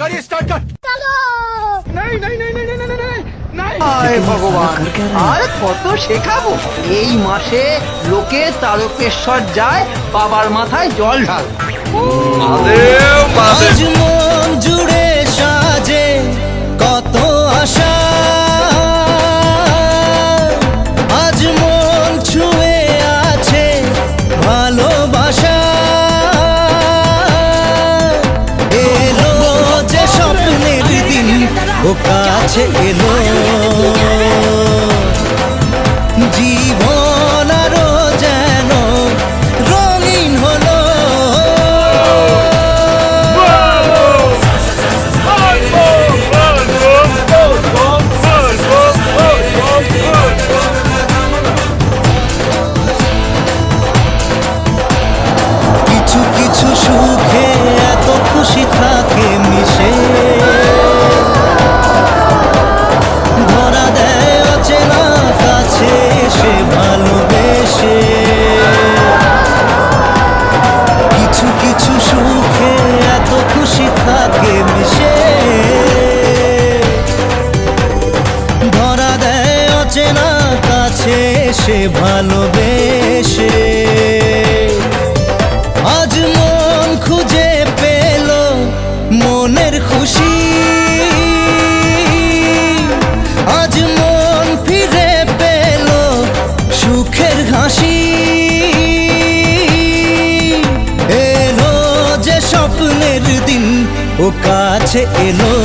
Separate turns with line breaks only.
गाड़ी स्टार्ट कर। नहीं नहीं नहीं नहीं नहीं नहीं नहीं।
হায় ভগবান, আর কত শেখাবো। এই মাসে লোকে তারকেশ্বর যায় বাবার মাথায় জল ঢাল।
আজ মন জুড়ে সাজে কত আশা, আজ মন ছুঁয়ে আছে ভালোবাসা। এলো যে স্বপ্নের দিন ও কাছে এলো, জীবন আরো যেন রঙিন হলো। কিছু কিছু সুখে এত খুশি থাকে মিশে, ধরা দেয় অচেনা কাছে সে ভালোবেসে। কিছু কিছু সুখে এত খুশি থাকে মিশে, ধরা দেয় অচেনা কাছে সে ভালোবেসে। আজ মন খুঁজে পেল মনের খুশি, আজ মন ফিরে পেল সুখের হাসি। এলো যে স্বপ্নের দিন ও কাছে এলো,